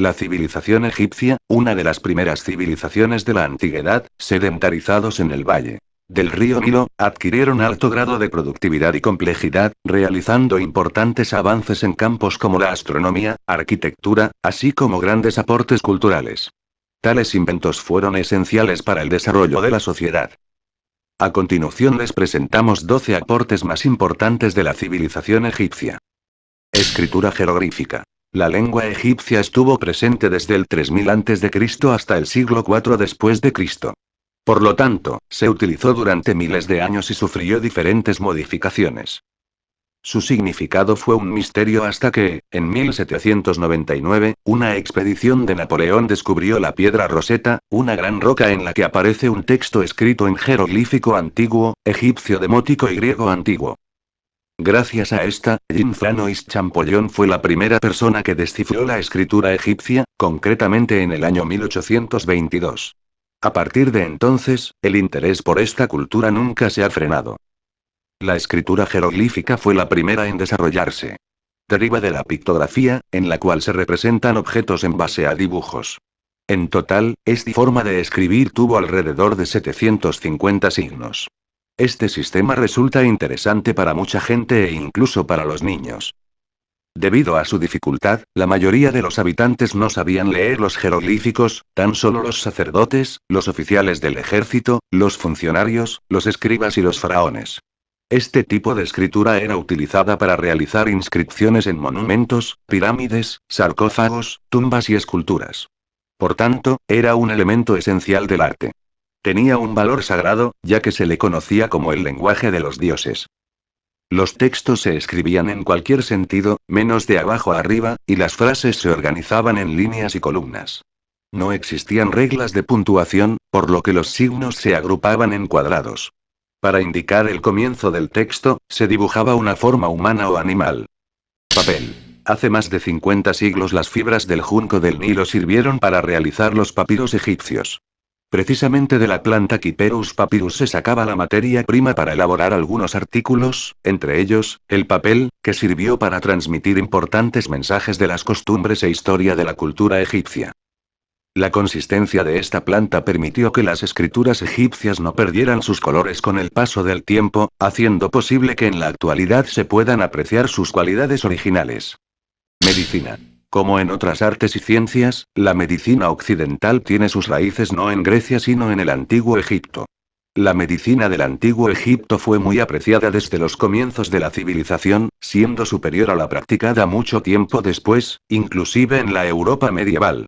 La civilización egipcia, una de las primeras civilizaciones de la antigüedad, sedentarizados en el valle del río Nilo, adquirieron alto grado de productividad y complejidad, realizando importantes avances en campos como la astronomía, arquitectura, así como grandes aportes culturales. Tales inventos fueron esenciales para el desarrollo de la sociedad. A continuación les presentamos 12 aportes más importantes de la civilización egipcia. Escritura jeroglífica. La lengua egipcia estuvo presente desde el 3000 a.C. hasta el siglo IV después de Cristo. Por lo tanto, se utilizó durante miles de años y sufrió diferentes modificaciones. Su significado fue un misterio hasta que, en 1799, una expedición de Napoleón descubrió la piedra Rosetta, una gran roca en la que aparece un texto escrito en jeroglífico antiguo, egipcio demótico y griego antiguo. Gracias a esta, Ginfranois Champollion fue la primera persona que descifró la escritura egipcia, concretamente en el año 1822. A partir de entonces, el interés por esta cultura nunca se ha frenado. La escritura jeroglífica fue la primera en desarrollarse. Deriva de la pictografía, en la cual se representan objetos en base a dibujos. En total, esta forma de escribir tuvo alrededor de 750 signos. Este sistema resulta interesante para mucha gente e incluso para los niños. Debido a su dificultad, la mayoría de los habitantes no sabían leer los jeroglíficos, tan solo los sacerdotes, los oficiales del ejército, los funcionarios, los escribas y los faraones. Este tipo de escritura era utilizada para realizar inscripciones en monumentos, pirámides, sarcófagos, tumbas y esculturas. Por tanto, era un elemento esencial del arte. Tenía un valor sagrado, ya que se le conocía como el lenguaje de los dioses. Los textos se escribían en cualquier sentido, menos de abajo a arriba, y las frases se organizaban en líneas y columnas. No existían reglas de puntuación, por lo que los signos se agrupaban en cuadrados. Para indicar el comienzo del texto, se dibujaba una forma humana o animal. Papel. Hace más de 50 siglos las fibras del junco del Nilo sirvieron para realizar los papiros egipcios. Precisamente de la planta Cyperus papyrus se sacaba la materia prima para elaborar algunos artículos, entre ellos, el papel, que sirvió para transmitir importantes mensajes de las costumbres e historia de la cultura egipcia. La consistencia de esta planta permitió que las escrituras egipcias no perdieran sus colores con el paso del tiempo, haciendo posible que en la actualidad se puedan apreciar sus cualidades originales. Medicina. Como en otras artes y ciencias, la medicina occidental tiene sus raíces no en Grecia sino en el antiguo Egipto. La medicina del antiguo Egipto fue muy apreciada desde los comienzos de la civilización, siendo superior a la practicada mucho tiempo después, inclusive en la Europa medieval.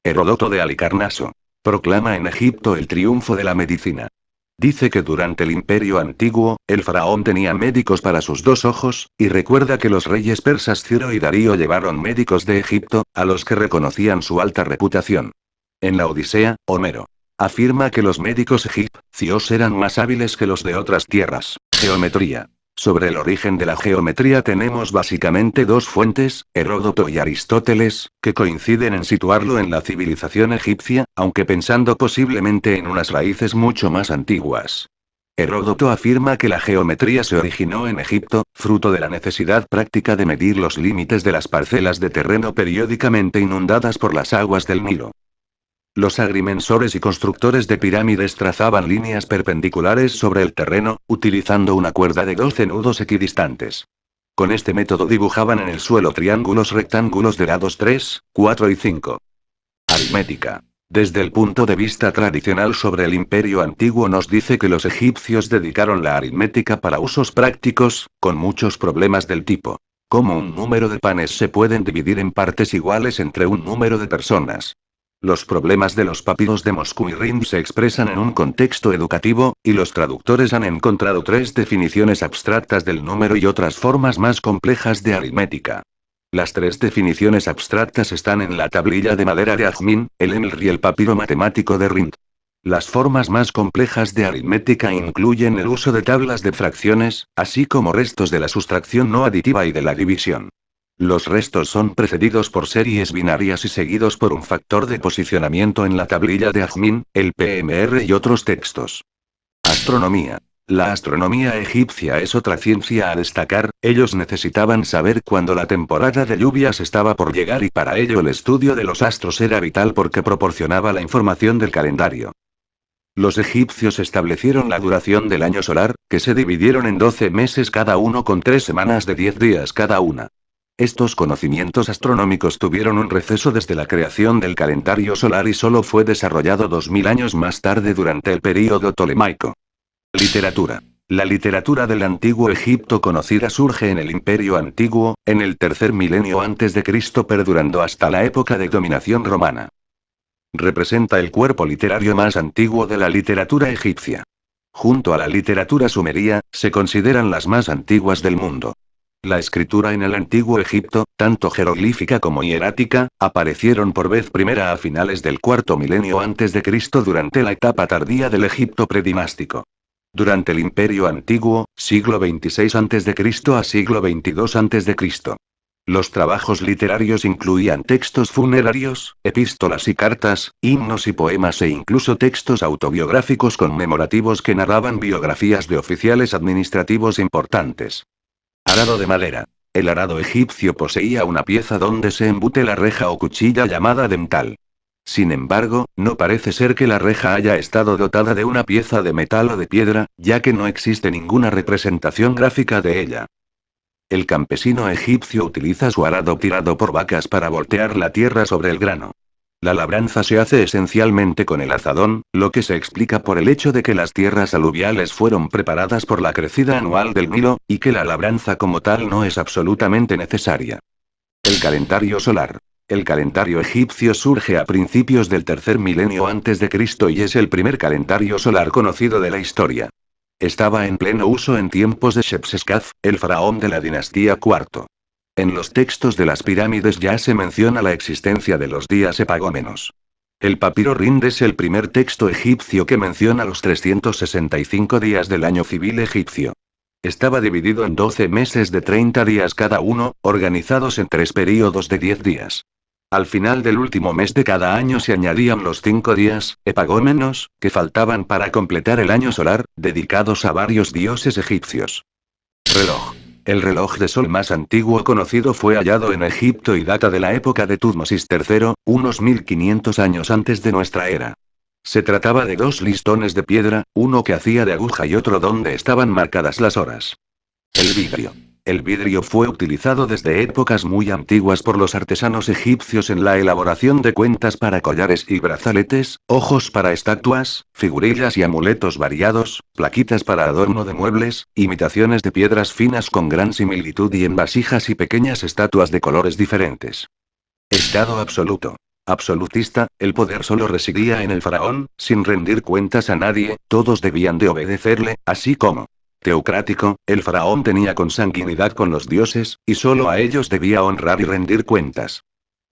Heródoto de Halicarnaso. Proclama en Egipto el triunfo de la medicina. Dice que durante el Imperio Antiguo, el faraón tenía médicos para sus 2 ojos, y recuerda que los reyes persas Ciro y Darío llevaron médicos de Egipto, a los que reconocían su alta reputación. En la Odisea, Homero afirma que los médicos egipcios eran más hábiles que los de otras tierras. Geometría. Sobre el origen de la geometría tenemos básicamente 2 fuentes, Heródoto y Aristóteles, que coinciden en situarlo en la civilización egipcia, aunque pensando posiblemente en unas raíces mucho más antiguas. Heródoto afirma que la geometría se originó en Egipto, fruto de la necesidad práctica de medir los límites de las parcelas de terreno periódicamente inundadas por las aguas del Nilo. Los agrimensores y constructores de pirámides trazaban líneas perpendiculares sobre el terreno, utilizando una cuerda de 12 nudos equidistantes. Con este método dibujaban en el suelo triángulos rectángulos de lados 3, 4 y 5. Aritmética. Desde el punto de vista tradicional sobre el Imperio Antiguo nos dice que los egipcios dedicaron la aritmética para usos prácticos, con muchos problemas del tipo: ¿cómo un número de panes se pueden dividir en partes iguales entre un número de personas? Los problemas de los papiros de Moscú y Rind se expresan en un contexto educativo, y los traductores han encontrado 3 definiciones abstractas del número y otras formas más complejas de aritmética. Las 3 definiciones abstractas están en la tablilla de madera de Ajmin, el Emir y el papiro matemático de Rind. Las formas más complejas de aritmética incluyen el uso de tablas de fracciones, así como restos de la sustracción no aditiva y de la división. Los restos son precedidos por series binarias y seguidos por un factor de posicionamiento en la tablilla de Ajmin, el PMR y otros textos. Astronomía. La astronomía egipcia es otra ciencia a destacar, ellos necesitaban saber cuándo la temporada de lluvias estaba por llegar y para ello el estudio de los astros era vital porque proporcionaba la información del calendario. Los egipcios establecieron la duración del año solar, que se dividieron en 12 meses cada uno con 3 semanas de 10 días cada una. Estos conocimientos astronómicos tuvieron un receso desde la creación del calendario solar y solo fue desarrollado 2000 años más tarde durante el período ptolemaico. Literatura. La literatura del Antiguo Egipto conocida surge en el Imperio Antiguo, en el tercer milenio antes de Cristo perdurando hasta la época de dominación romana. Representa el cuerpo literario más antiguo de la literatura egipcia. Junto a la literatura sumeria, se consideran las más antiguas del mundo. La escritura en el Antiguo Egipto, tanto jeroglífica como hierática, aparecieron por vez primera a finales del cuarto milenio antes de Cristo durante la etapa tardía del Egipto predinástico. Durante el Imperio Antiguo, siglo XXVI a.C. a siglo XXII a.C. Los trabajos literarios incluían textos funerarios, epístolas y cartas, himnos y poemas e incluso textos autobiográficos conmemorativos que narraban biografías de oficiales administrativos importantes. Arado de madera. El arado egipcio poseía una pieza donde se embute la reja o cuchilla llamada dental. Sin embargo, no parece ser que la reja haya estado dotada de una pieza de metal o de piedra, ya que no existe ninguna representación gráfica de ella. El campesino egipcio utiliza su arado tirado por vacas para voltear la tierra sobre el grano. La labranza se hace esencialmente con el azadón, lo que se explica por el hecho de que las tierras aluviales fueron preparadas por la crecida anual del Nilo, y que la labranza como tal no es absolutamente necesaria. El calendario solar. El calendario egipcio surge a principios del tercer milenio antes de Cristo y es el primer calendario solar conocido de la historia. Estaba en pleno uso en tiempos de Shepseskaf, el faraón de la dinastía IV. En los textos de las pirámides ya se menciona la existencia de los días epagómenos. El papiro Rind es el primer texto egipcio que menciona los 365 días del año civil egipcio. Estaba dividido en 12 meses de 30 días cada uno, organizados en 3 períodos de 10 días. Al final del último mes de cada año se añadían los 5 días, epagómenos, que faltaban para completar el año solar, dedicados a varios dioses egipcios. Reloj. El reloj de sol más antiguo conocido fue hallado en Egipto y data de la época de Tutmosis III, unos 1500 años antes de nuestra era. Se trataba de 2 listones de piedra, uno que hacía de aguja y otro donde estaban marcadas las horas. El vidrio. El vidrio fue utilizado desde épocas muy antiguas por los artesanos egipcios en la elaboración de cuentas para collares y brazaletes, ojos para estatuas, figurillas y amuletos variados, plaquitas para adorno de muebles, imitaciones de piedras finas con gran similitud y en vasijas y pequeñas estatuas de colores diferentes. Estado absoluto. Absolutista, el poder solo residía en el faraón, sin rendir cuentas a nadie, todos debían de obedecerle, así como teocrático, el faraón tenía consanguinidad con los dioses, y solo a ellos debía honrar y rendir cuentas.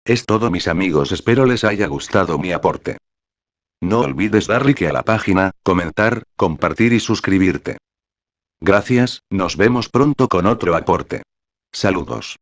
Es todo mis amigos, espero les haya gustado mi aporte. No olvides dar like a la página, comentar, compartir y suscribirte. Gracias, nos vemos pronto con otro aporte. Saludos.